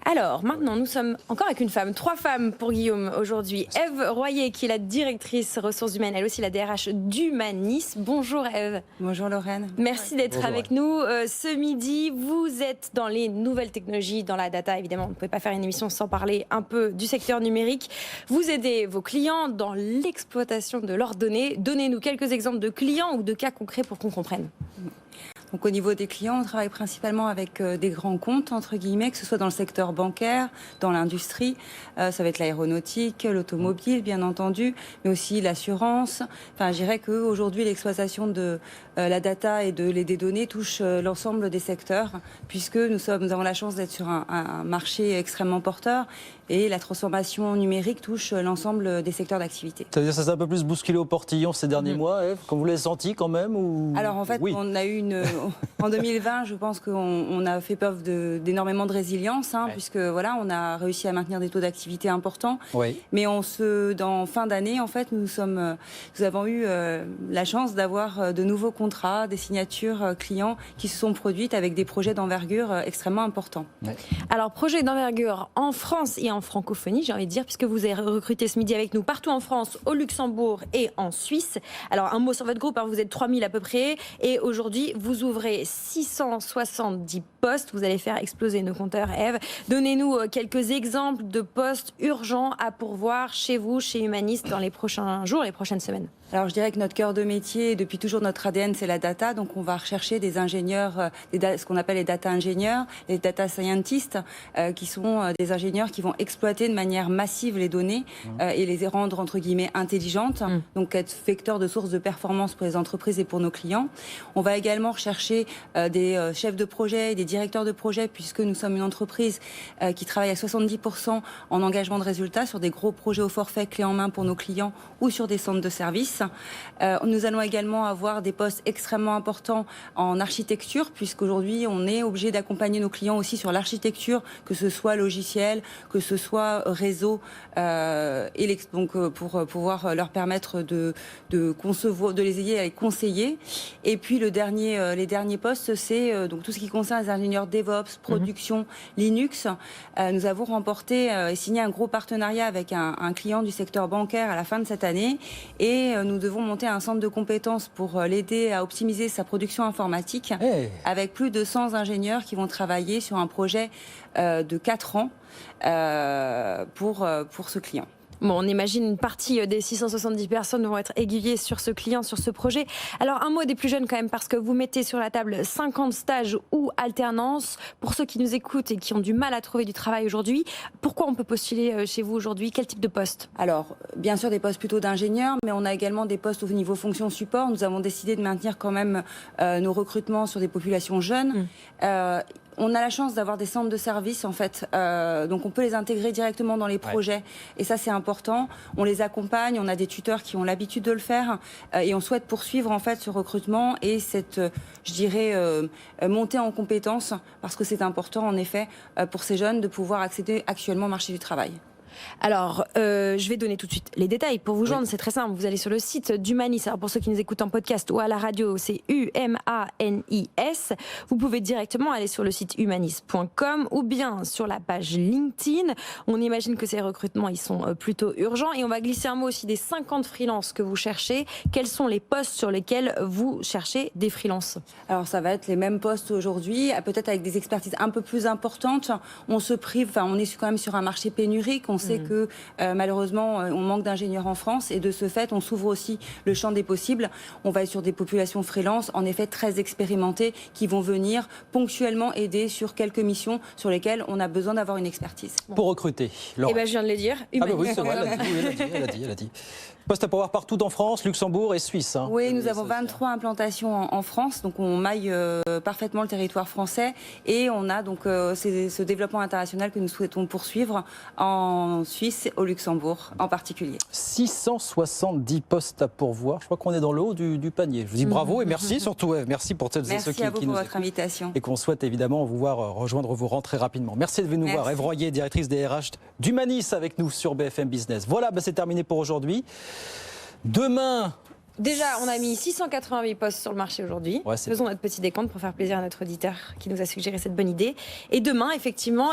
Alors, maintenant, nous sommes encore avec une femme, 3 femmes pour Guillaume aujourd'hui. Ève Royer, qui est la directrice ressources humaines, elle aussi la DRH d'Humanis. Bonjour Ève. Bonjour Lorraine. Merci d'être avec nous ce midi. Vous êtes dans les nouvelles technologies, dans la data, évidemment. On ne pouvait pas faire une émission sans parler un peu du secteur numérique. Vous aidez vos clients dans l'exploitation de leurs données. Donnez-nous quelques exemples de clients ou de cas concrets pour qu'on comprenne. Donc, au niveau des clients, on travaille principalement avec des grands comptes, entre guillemets, que ce soit dans le secteur bancaire, dans l'industrie. Ça va être l'aéronautique, l'automobile, bien entendu, mais aussi l'assurance. Enfin, je dirais qu'aujourd'hui, l'exploitation de la data et des données touche l'ensemble des secteurs, puisque nous avons la chance d'être sur un marché extrêmement porteur et la transformation numérique touche l'ensemble des secteurs d'activité. Ça veut dire que ça s'est un peu plus bousculé au portillon ces derniers mois, Ève, quand vous l'avez senti quand même ou... Alors en fait, oui. on a eu en 2020, je pense qu'on a fait preuve d'énormément de résilience, puisque voilà, on a réussi à maintenir des taux d'activité importants. Oui. Mais dans fin d'année, en fait, nous avons eu la chance d'avoir de nouveaux contrats, des signatures clients qui se sont produites avec des projets d'envergure extrêmement importants. Ouais. Alors, projet d'envergure en France et en francophonie, j'ai envie de dire, puisque vous avez recruté ce midi avec nous partout en France, au Luxembourg et en Suisse. Alors, un mot sur votre groupe, vous êtes 3000 à peu près, et aujourd'hui, vous ouvrez 670 postes. Vous allez faire exploser nos compteurs, Ève. Donnez-nous quelques exemples de postes urgents à pourvoir chez vous, chez Humanis, dans les prochains jours, les prochaines semaines. Alors je dirais que notre cœur de métier, depuis toujours notre ADN, c'est la data. Donc on va rechercher des ingénieurs, ce qu'on appelle les data ingénieurs, les data scientists, qui sont des ingénieurs qui vont exploiter de manière massive les données et les rendre entre guillemets intelligentes. Donc être vecteur de sources de performance pour les entreprises et pour nos clients. On va également rechercher des chefs de projet et des directeurs de projet, puisque nous sommes une entreprise qui travaille à 70% en engagement de résultats sur des gros projets au forfait clé en main pour nos clients ou sur des centres de services. Nous allons également avoir des postes extrêmement importants en architecture, puisqu'aujourd'hui on est obligé d'accompagner nos clients aussi sur l'architecture, que ce soit logiciel, que ce soit réseau, donc pour pouvoir leur permettre de concevoir, de les aider à les conseiller. Et puis les derniers postes, c'est donc tout ce qui concerne les ingénieurs DevOps, production, Linux. Nous avons remporté et signé un gros partenariat avec un client du secteur bancaire à la fin de cette année, et nous devons monter un centre de compétences pour l'aider à optimiser sa production informatique, avec plus de 100 ingénieurs qui vont travailler sur un projet de 4 ans pour ce client. Bon, on imagine une partie des 670 personnes vont être aiguillées sur ce client, sur ce projet. Alors, un mot des plus jeunes quand même, parce que vous mettez sur la table 50 stages ou alternances. Pour ceux qui nous écoutent et qui ont du mal à trouver du travail aujourd'hui, pourquoi on peut postuler chez vous aujourd'hui? Quel type de poste? Alors, bien sûr, des postes plutôt d'ingénieurs, mais on a également des postes au niveau fonction support. Nous avons décidé de maintenir quand même nos recrutements sur des populations jeunes. On a la chance d'avoir des centres de services, en fait, donc on peut les intégrer directement dans les projets, et ça c'est important. On les accompagne, on a des tuteurs qui ont l'habitude de le faire, et on souhaite poursuivre en fait ce recrutement et cette, je dirais, montée en compétences, parce que c'est important en effet pour ces jeunes de pouvoir accéder actuellement au marché du travail. Alors, je vais donner tout de suite les détails. Pour vous joindre, c'est très simple. Vous allez sur le site d'Humanis. Alors, pour ceux qui nous écoutent en podcast ou à la radio, c'est UMANIS. Vous pouvez directement aller sur le site humanis.com ou bien sur la page LinkedIn. On imagine que ces recrutements, ils sont plutôt urgents. Et on va glisser un mot aussi des 50 freelances que vous cherchez. Quels sont les postes sur lesquels vous cherchez des freelances? Alors, ça va être les mêmes postes aujourd'hui, peut-être avec des expertises un peu plus importantes. On est quand même sur un marché pénurique. On sait que malheureusement on manque d'ingénieurs en France, et de ce fait on s'ouvre aussi le champ des possibles. On va être sur des populations freelance en effet très expérimentées qui vont venir ponctuellement aider sur quelques missions sur lesquelles on a besoin d'avoir une expertise. Pour recruter, Laurent. Eh ben, je viens de le dire. Oui, c'est vrai, elle a dit. Poste à pourvoir partout en France, Luxembourg et Suisse. Oui, nous avons 23 implantations en France, donc on maille parfaitement le territoire français, et on a donc ce développement international que nous souhaitons poursuivre en Suisse, au Luxembourg en particulier. 670 postes à pourvoir, je crois qu'on est dans le haut du panier. Je vous dis bravo et merci surtout, Ève. Merci pour celles et ceux qui nous écoutent. Merci à vous pour votre invitation. Et qu'on souhaite évidemment vous voir rejoindre vos rangs très rapidement. Merci de venir nous voir. Ève Royer, directrice DRH d'Humanis avec nous sur BFM Business. Voilà, c'est terminé pour aujourd'hui. Demain, Déjà, on a mis 688 postes sur le marché aujourd'hui. Ouais, faisons notre petit décompte pour faire plaisir à notre auditeur qui nous a suggéré cette bonne idée. Et demain, effectivement,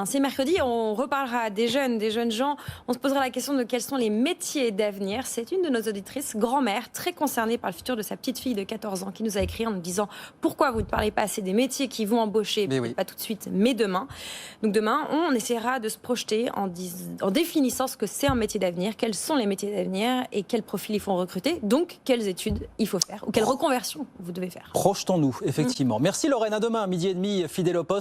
c'est mercredi, on reparlera des jeunes gens. On se posera la question de quels sont les métiers d'avenir. C'est une de nos auditrices, grand-mère, très concernée par le futur de sa petite fille de 14 ans, qui nous a écrit en nous disant pourquoi vous ne parlez pas assez des métiers qui vont embaucher, pas tout de suite, mais demain. Donc demain, on essaiera de se projeter en définissant ce que c'est un métier d'avenir, quels sont les métiers d'avenir et quels profils il faut recruter. Donc, quelles études il faut faire ou quelle reconversion vous devez faire. Projetons-nous, effectivement. Merci Lorraine, à demain, 12h30, fidèle au poste.